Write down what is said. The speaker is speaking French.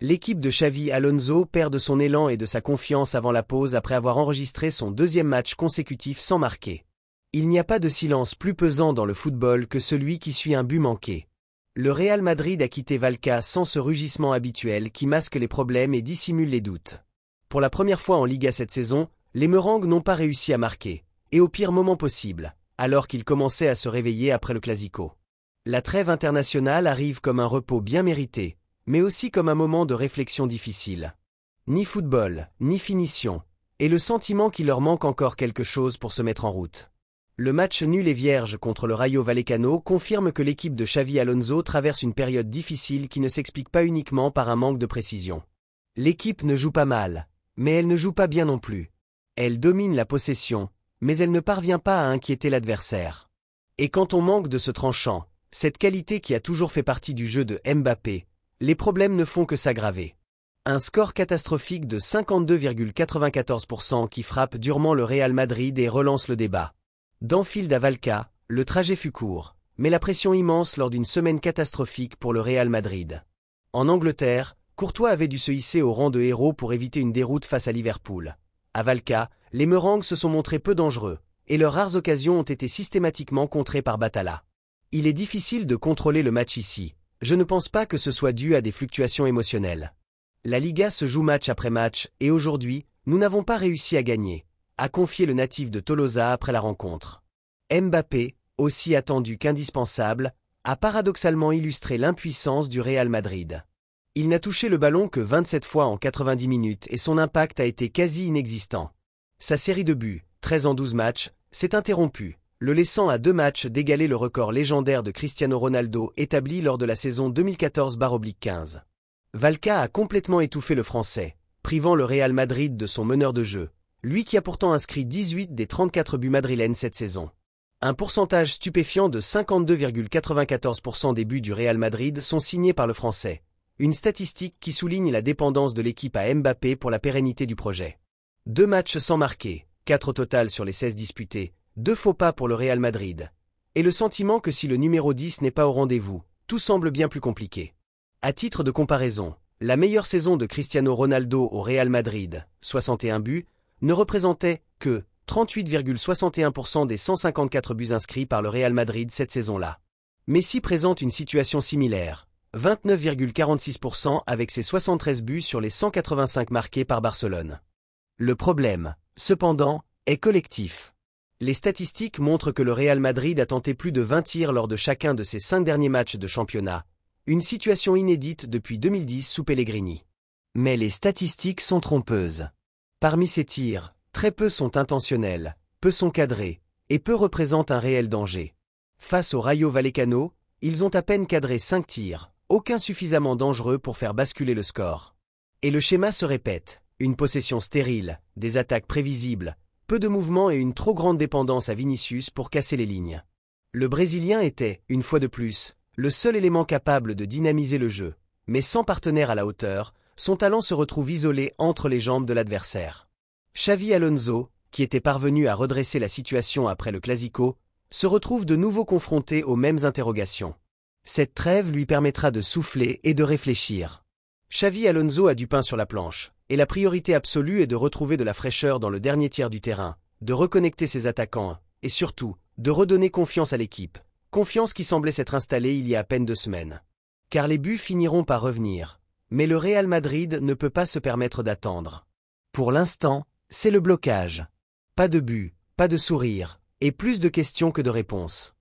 L'équipe de Xavi Alonso perd de son élan et de sa confiance avant la pause après avoir enregistré son deuxième match consécutif sans marquer. Il n'y a pas de silence plus pesant dans le football que celui qui suit un but manqué. Le Real Madrid a quitté Vallecas sans ce rugissement habituel qui masque les problèmes et dissimule les doutes. Pour la première fois en Liga cette saison, les Merengues n'ont pas réussi à marquer, et au pire moment possible, alors qu'ils commençaient à se réveiller après le Classico. La trêve internationale arrive comme un repos bien mérité, mais aussi comme un moment de réflexion difficile. Ni football, ni finition, et le sentiment qu'il leur manque encore quelque chose pour se mettre en route. Le match nul et vierge contre le Rayo Vallecano confirme que l'équipe de Xavi Alonso traverse une période difficile qui ne s'explique pas uniquement par un manque de précision. L'équipe ne joue pas mal, mais elle ne joue pas bien non plus. Elle domine la possession, mais elle ne parvient pas à inquiéter l'adversaire. Et quand on manque de ce tranchant, cette qualité qui a toujours fait partie du jeu de Mbappé, les problèmes ne font que s'aggraver. Un score catastrophique de 52,94% qui frappe durement le Real Madrid et relance le débat. D'Anfield à Vallecas, le trajet fut court, mais la pression immense lors d'une semaine catastrophique pour le Real Madrid. En Angleterre, Courtois avait dû se hisser au rang de héros pour éviter une déroute face à Liverpool. À Vallecas, les Merengues se sont montrés peu dangereux, et leurs rares occasions ont été systématiquement contrées par Batalla. Il est difficile de contrôler le match ici. Je ne pense pas que ce soit dû à des fluctuations émotionnelles. La Liga se joue match après match, et aujourd'hui, nous n'avons pas réussi à gagner, a confié le natif de Tolosa après la rencontre. Mbappé, aussi attendu qu'indispensable, a paradoxalement illustré l'impuissance du Real Madrid. Il n'a touché le ballon que 27 fois en 90 minutes et son impact a été quasi inexistant. Sa série de buts, 13 en 12 matchs, s'est interrompue, le laissant à 2 matchs d'égaler le record légendaire de Cristiano Ronaldo établi lors de la saison 2014-15. Vallecas a complètement étouffé le Français, privant le Real Madrid de son meneur de jeu, lui qui a pourtant inscrit 18 des 34 buts madrilènes cette saison. Un pourcentage stupéfiant de 52,94% des buts du Real Madrid sont signés par le Français, une statistique qui souligne la dépendance de l'équipe à Mbappé pour la pérennité du projet. 2 matchs sans marquer, 4 au total sur les 16 disputés, 2 faux pas pour le Real Madrid. Et le sentiment que si le numéro 10 n'est pas au rendez-vous, tout semble bien plus compliqué. À titre de comparaison, la meilleure saison de Cristiano Ronaldo au Real Madrid, 61 buts, ne représentait que 38,61% des 154 buts inscrits par le Real Madrid cette saison-là. Messi présente une situation similaire, 29,46% avec ses 73 buts sur les 185 marqués par Barcelone. Le problème, cependant, est collectif. Les statistiques montrent que le Real Madrid a tenté plus de 20 tirs lors de chacun de ses 5 derniers matchs de championnat, une situation inédite depuis 2010 sous Pellegrini. Mais les statistiques sont trompeuses. Parmi ces tirs, très peu sont intentionnels, peu sont cadrés, et peu représentent un réel danger. Face au Rayo Vallecano, ils ont à peine cadré 5 tirs, aucun suffisamment dangereux pour faire basculer le score. Et le schéma se répète, une possession stérile, des attaques prévisibles, peu de mouvements et une trop grande dépendance à Vinicius pour casser les lignes. Le Brésilien était, une fois de plus, le seul élément capable de dynamiser le jeu, mais sans partenaire à la hauteur, son talent se retrouve isolé entre les jambes de l'adversaire. Xavi Alonso, qui était parvenu à redresser la situation après le Classico, se retrouve de nouveau confronté aux mêmes interrogations. Cette trêve lui permettra de souffler et de réfléchir. Xavi Alonso a du pain sur la planche, et la priorité absolue est de retrouver de la fraîcheur dans le dernier tiers du terrain, de reconnecter ses attaquants, et surtout, de redonner confiance à l'équipe, confiance qui semblait s'être installée il y a à peine 2 semaines. Car les buts finiront par revenir, mais le Real Madrid ne peut pas se permettre d'attendre. Pour l'instant, c'est le blocage. Pas de but, pas de sourire, et plus de questions que de réponses.